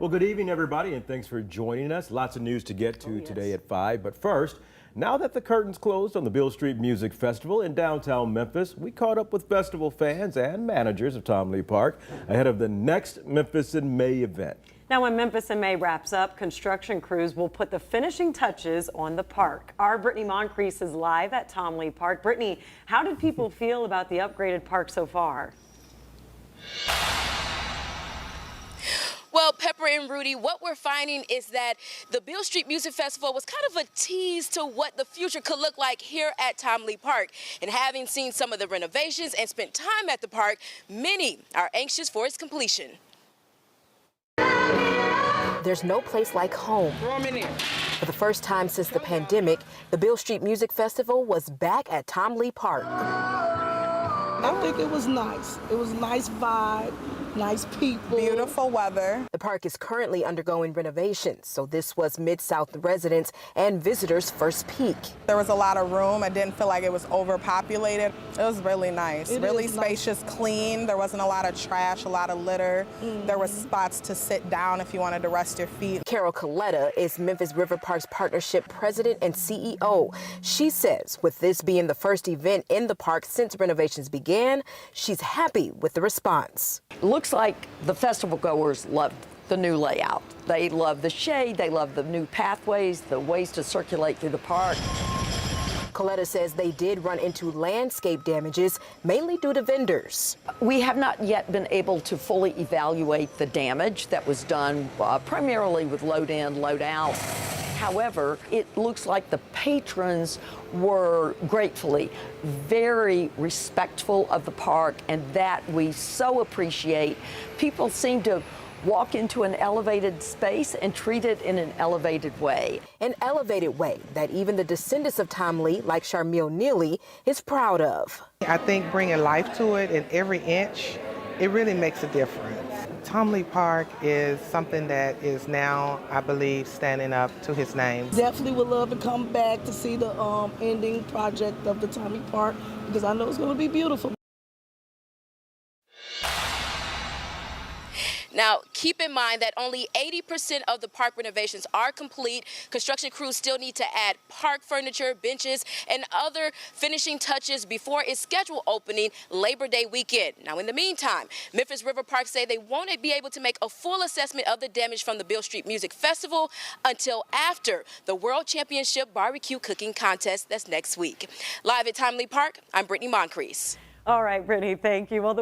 Well, good evening, everybody, and thanks for joining us. Lots of news to get to today at 5. But first, now that the curtains closed on the Beale Street Music Festival in downtown Memphis, we caught up with festival fans and managers of Tom Lee Park ahead of the next Memphis in May event. Now, when Memphis in May wraps up, construction crews will put the finishing touches on the park. Our Brittany Moncrief is live at Tom Lee Park. Brittany, how did people feel about the upgraded park so far? Well, Pepper and Rudy, what we're finding is that the Beale Street Music Festival was kind of a tease to what the future could look like here at Tom Lee Park. And having seen some of the renovations and spent time at the park, many are anxious for its completion. There's no place like home. For the first time since the pandemic, the Beale Street Music Festival was back at Tom Lee Park. I think it was nice. It was a nice vibe, nice people. Beautiful weather. The park is currently undergoing renovations, so this was Mid-South residents and visitors' first peek. There was a lot of room. I didn't feel like it was overpopulated. It was really nice, really spacious, clean. There wasn't a lot of trash, a lot of litter. There were spots to sit down if you wanted to rest your feet. Carol Coletta is Memphis River Parks Partnership President and CEO. She says with this being the first event in the park since renovations began, she's happy with the response. Looks like the festival goers loved the new layout. They love the shade, they love the new pathways, the ways to circulate through the park. Coletta says they did run into landscape damages, mainly due to vendors. We have not yet been able to fully evaluate the damage that was done primarily with load in, load out. However, it looks like the patrons were gratefully very respectful of the park, and that we so appreciate. People seem to walk into an elevated space and treat it in an elevated way. An elevated way that even the descendants of Tom Lee, like Sharmil Neely, is proud of. I think bringing life to it in every inch, it really makes a difference. Tom Lee Park is something that is now, I believe, standing up to his name. Definitely would love to come back to see the ending project of the Tom Lee Park because I know it's going to be beautiful. Now, keep in mind that only 80% of the park renovations are complete. Construction crews still need to add park furniture, benches, and other finishing touches before its scheduled opening Labor Day weekend. Now, in the meantime, Memphis River Park say they won't be able to make a full assessment of the damage from the Beale Street Music Festival until after the World Championship Barbecue Cooking Contest that's next week. Live at Tom Lee Park, I'm Brittany Moncrief. All right, Brittany, thank you. Well,